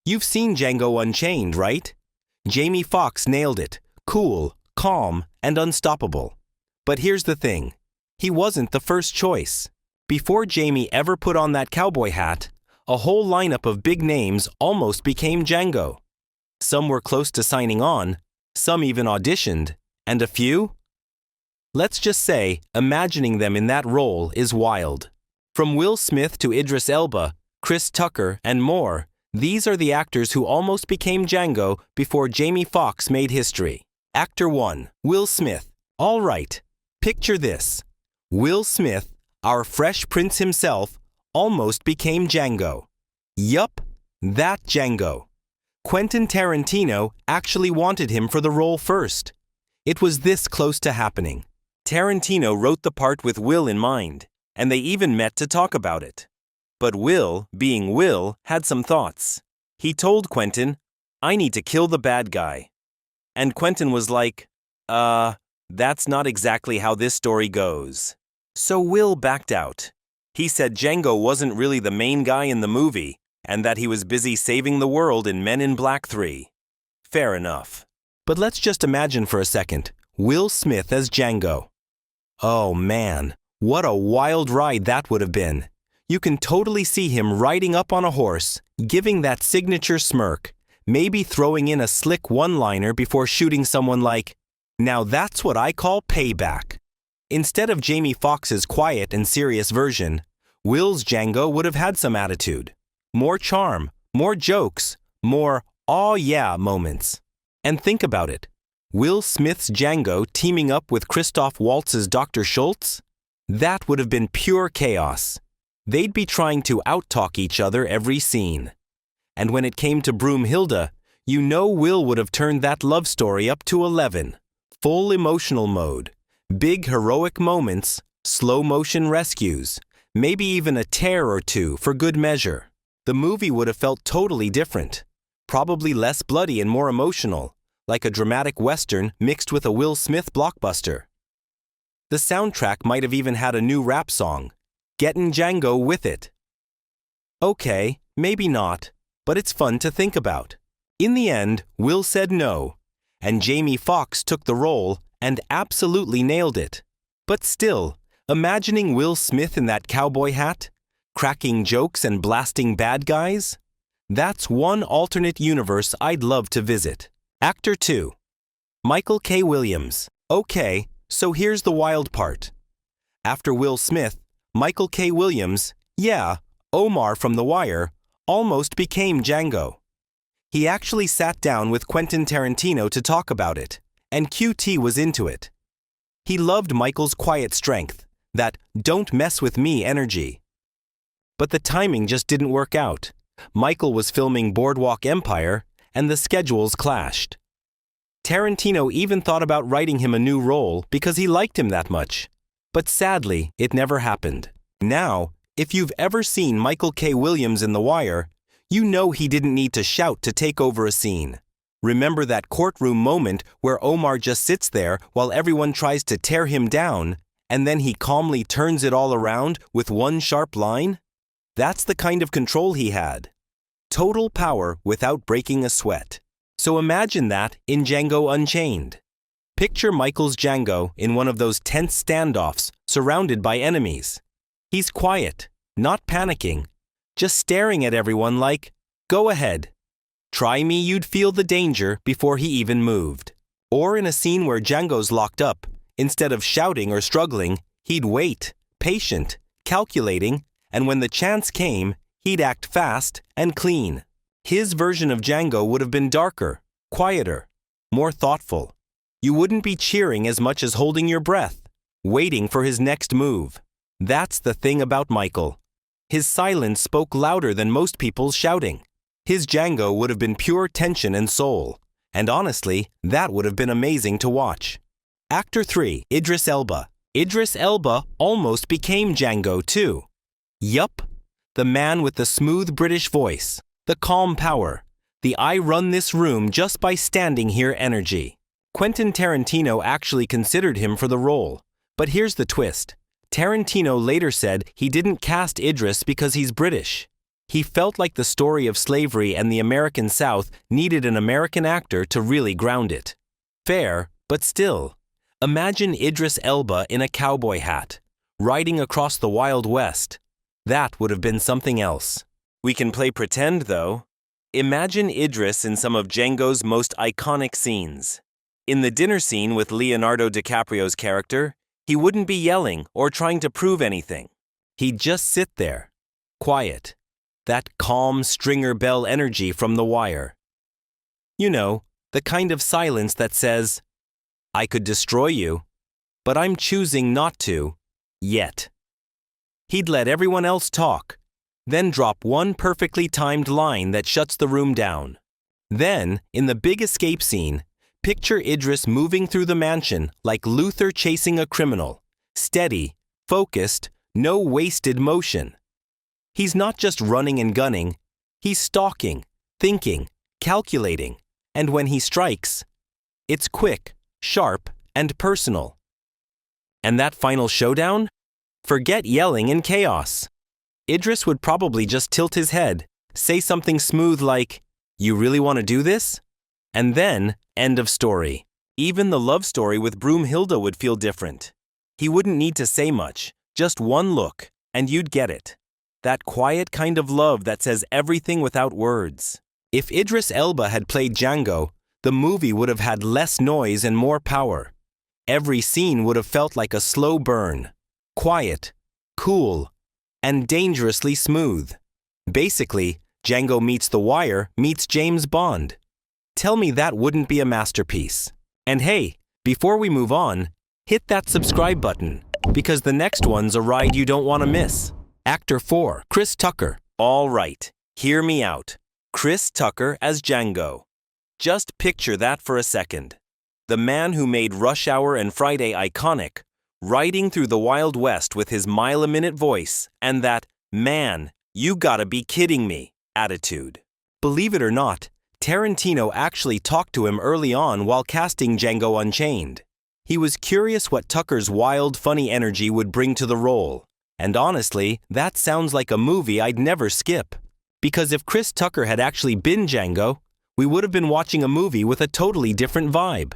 You've seen Django Unchained, right? Jamie Foxx nailed it. Cool, calm, and unstoppable. But here's the thing. He wasn't the first choice. Before Jamie ever put on that cowboy hat, a whole lineup of big names almost became Django. Some were close to signing on, some even auditioned, and a few? Let's just say, imagining them in that role is wild. From Will Smith to Idris Elba, Chris Tucker, and more, these are the actors who almost became Django before Jamie Foxx made history. Actor 1, Will Smith. All right, picture this. Will Smith, our Fresh Prince himself, almost became Django. Yup, that Django. Quentin Tarantino actually wanted him for the role first. It was this close to happening. Tarantino wrote the part with Will in mind, and they even met to talk about it. But Will, being Will, had some thoughts. He told Quentin, "I need to kill the bad guy." And Quentin was like, that's not exactly how this story goes. So Will backed out. He said Django wasn't really the main guy in the movie, and that he was busy saving the world in Men in Black 3. Fair enough. But let's just imagine for a second, Will Smith as Django. Oh man, what a wild ride that would have been. You can totally see him riding up on a horse, giving that signature smirk, maybe throwing in a slick one-liner before shooting someone like, "Now that's what I call payback." Instead of Jamie Foxx's quiet and serious version, Will's Django would have had some attitude. More charm, more jokes, more "aw yeah" moments. And think about it. Will Smith's Django teaming up with Christoph Waltz's Dr. Schultz? That would have been pure chaos. They'd be trying to out-talk each other every scene. And when it came to Broomhilda, you know Will would have turned that love story up to 11. Full emotional mode, big heroic moments, slow-motion rescues, maybe even a tear or two for good measure. The movie would have felt totally different. Probably less bloody and more emotional, like a dramatic western mixed with a Will Smith blockbuster. The soundtrack might have even had a new rap song, "Gettin' Django with It." Okay, maybe not, but it's fun to think about. In the end, Will said no, and Jamie Foxx took the role and absolutely nailed it. But still, imagining Will Smith in that cowboy hat, cracking jokes and blasting bad guys? That's one alternate universe I'd love to visit. Actor 2. Michael K. Williams. Okay, so here's the wild part. After Will Smith, Michael K. Williams, yeah, Omar from The Wire, almost became Django. He actually sat down with Quentin Tarantino to talk about it, and QT was into it. He loved Michael's quiet strength, that "don't mess with me" energy. But the timing just didn't work out. Michael was filming Boardwalk Empire, and the schedules clashed. Tarantino even thought about writing him a new role because he liked him that much. But sadly, it never happened. Now, if you've ever seen Michael K. Williams in The Wire, you know he didn't need to shout to take over a scene. Remember that courtroom moment where Omar just sits there while everyone tries to tear him down, and then he calmly turns it all around with one sharp line? That's the kind of control he had. Total power without breaking a sweat. So imagine that in Django Unchained. Picture Michael's Django in one of those tense standoffs, surrounded by enemies. He's quiet, not panicking, just staring at everyone like, "Go ahead. Try me, you'd feel the danger before he even moved." Or in a scene where Django's locked up, instead of shouting or struggling, he'd wait, patient, calculating, and when the chance came, he'd act fast and clean. His version of Django would have been darker, quieter, more thoughtful. You wouldn't be cheering as much as holding your breath, waiting for his next move. That's the thing about Michael. His silence spoke louder than most people's shouting. His Django would have been pure tension and soul, and honestly, that would have been amazing to watch. Actor 3, Idris Elba. Idris Elba almost became Django too. Yup, the man with the smooth British voice, the calm power, the "I run this room just by standing here" energy. Quentin Tarantino actually considered him for the role, but here's the twist. Tarantino later said he didn't cast Idris because he's British. He felt like the story of slavery and the American South needed an American actor to really ground it. Fair, but still. Imagine Idris Elba in a cowboy hat, riding across the Wild West. That would have been something else. We can play pretend, though. Imagine Idris in some of Django's most iconic scenes. In the dinner scene with Leonardo DiCaprio's character, he wouldn't be yelling or trying to prove anything. He'd just sit there, quiet. That calm Stringer Bell energy from The Wire. You know, the kind of silence that says, I could destroy you, but I'm choosing not to, yet. He'd let everyone else talk, then drop one perfectly timed line that shuts the room down. Then, in the big escape scene, picture Idris moving through the mansion like Luther chasing a criminal, steady, focused, no wasted motion. He's not just running and gunning, he's stalking, thinking, calculating, and when he strikes, it's quick, sharp, and personal. And that final showdown? Forget yelling and chaos. Idris would probably just tilt his head, say something smooth like, "You really want to do this?" And then, end of story. Even the love story with Broomhilda would feel different. He wouldn't need to say much, just one look, and you'd get it. That quiet kind of love that says everything without words. If Idris Elba had played Django, the movie would have had less noise and more power. Every scene would have felt like a slow burn. Quiet, cool, and dangerously smooth. Basically, Django meets The Wire meets James Bond. Tell me that wouldn't be a masterpiece. And hey, before we move on, hit that subscribe button, because the next one's a ride you don't want to miss. Actor 4, Chris Tucker. All right, hear me out. Chris Tucker as Django. Just picture that for a second. The man who made Rush Hour and Friday iconic, riding through the Wild West with his mile-a-minute voice and that, "Man, you gotta be kidding me," attitude. Believe it or not, Tarantino actually talked to him early on while casting Django Unchained. He was curious what Tucker's wild, funny energy would bring to the role. And honestly, that sounds like a movie I'd never skip. Because if Chris Tucker had actually been Django, we would have been watching a movie with a totally different vibe.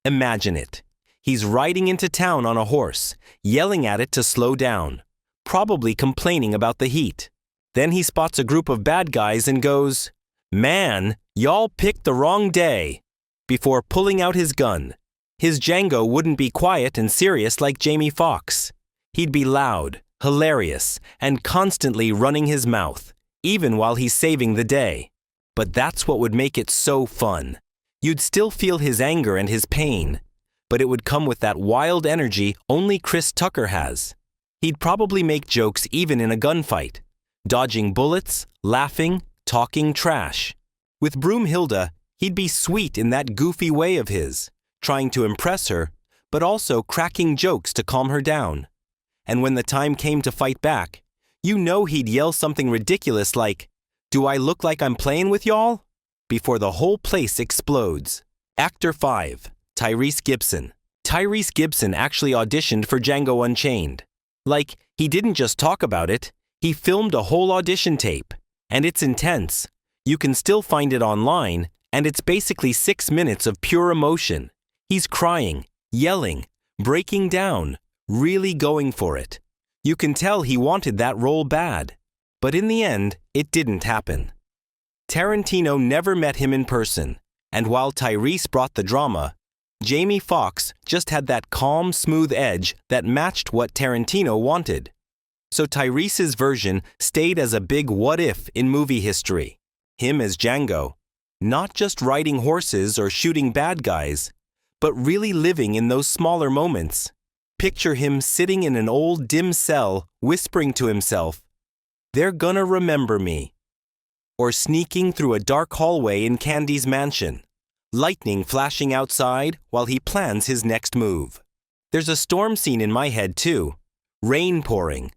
Imagine it. He's riding into town on a horse, yelling at it to slow down, probably complaining about the heat. Then he spots a group of bad guys and goes, "Man, y'all picked the wrong day," before pulling out his gun. His Django wouldn't be quiet and serious like Jamie Foxx. He'd be loud, hilarious, and constantly running his mouth, even while he's saving the day. But that's what would make it so fun. You'd still feel his anger and his pain, but it would come with that wild energy only Chris Tucker has. He'd probably make jokes even in a gunfight, dodging bullets, laughing, talking trash. With Broomhilda, he'd be sweet in that goofy way of his, trying to impress her, but also cracking jokes to calm her down. And when the time came to fight back, you know he'd yell something ridiculous like, "Do I look like I'm playing with y'all?" before the whole place explodes. Actor 5, Tyrese Gibson. Tyrese Gibson actually auditioned for Django Unchained. Like, he didn't just talk about it, he filmed a whole audition tape. And it's intense. You can still find it online, and it's basically 6 minutes of pure emotion. He's crying, yelling, breaking down, really going for it. You can tell he wanted that role bad. But in the end, it didn't happen. Tarantino never met him in person, and while Tyrese brought the drama, Jamie Foxx just had that calm, smooth edge that matched what Tarantino wanted. So Tyrese's version stayed as a big what-if in movie history. Him as Django, not just riding horses or shooting bad guys, but really living in those smaller moments. Picture him sitting in an old dim cell, whispering to himself, "They're gonna remember me." Or sneaking through a dark hallway in Candy's mansion, lightning flashing outside while he plans his next move. There's a storm scene in my head too. Rain pouring.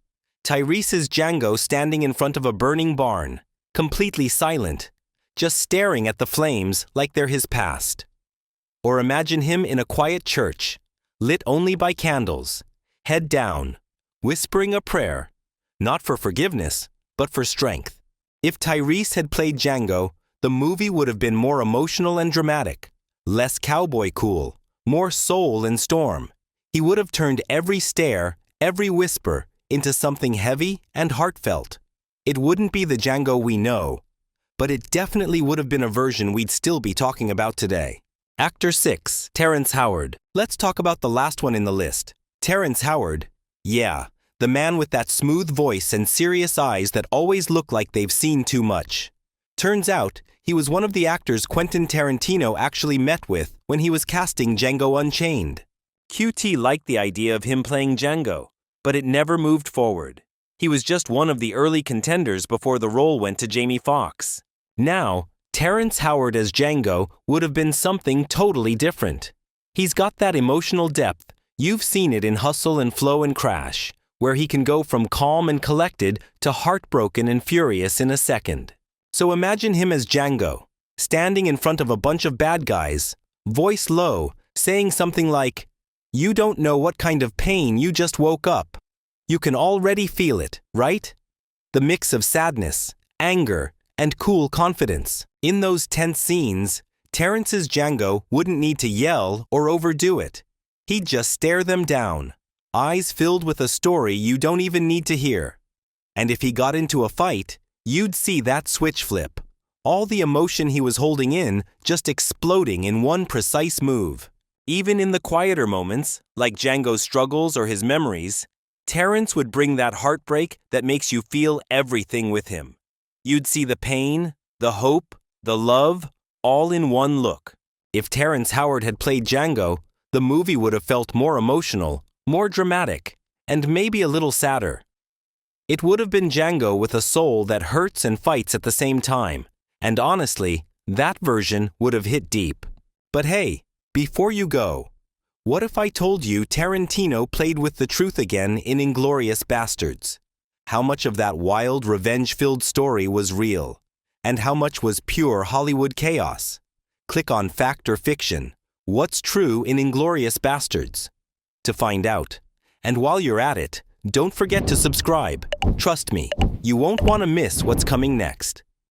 Tyrese's Django standing in front of a burning barn, completely silent, just staring at the flames like they're his past. Or imagine him in a quiet church, lit only by candles, head down, whispering a prayer, not for forgiveness, but for strength. If Tyrese had played Django, the movie would have been more emotional and dramatic, less cowboy cool, more soul and storm. He would have turned every stare, every whisper, into something heavy and heartfelt. It wouldn't be the Django we know, but it definitely would have been a version we'd still be talking about today. Actor 6, Terrence Howard. Let's talk about the last one in the list. Terrence Howard. Yeah, the man with that smooth voice and serious eyes that always look like they've seen too much. Turns out, he was one of the actors Quentin Tarantino actually met with when he was casting Django Unchained. QT liked the idea of him playing Django, but it never moved forward. He was just one of the early contenders before the role went to Jamie Foxx. Now, Terrence Howard as Django would have been something totally different. He's got that emotional depth. You've seen it in Hustle and Flow and Crash, where he can go from calm and collected to heartbroken and furious in a second. So imagine him as Django, standing in front of a bunch of bad guys, voice low, saying something like, "You don't know what kind of pain you just woke up." You can already feel it, right? The mix of sadness, anger, and cool confidence. In those tense scenes, Terrence's Django wouldn't need to yell or overdo it. He'd just stare them down, eyes filled with a story you don't even need to hear. And if he got into a fight, you'd see that switch flip. All the emotion he was holding in just exploding in one precise move. Even in the quieter moments, like Django's struggles or his memories, Terrence would bring that heartbreak that makes you feel everything with him. You'd see the pain, the hope, the love, all in one look. If Terrence Howard had played Django, the movie would have felt more emotional, more dramatic, and maybe a little sadder. It would have been Django with a soul that hurts and fights at the same time, and honestly, that version would have hit deep. But hey, before you go, what if I told you Tarantino played with the truth again in Inglourious Basterds? How much of that wild, revenge-filled story was real, and how much was pure Hollywood chaos? Click on Fact or Fiction. What's true in Inglourious Basterds? To find out. And while you're at it, don't forget to subscribe. Trust me, you won't want to miss what's coming next.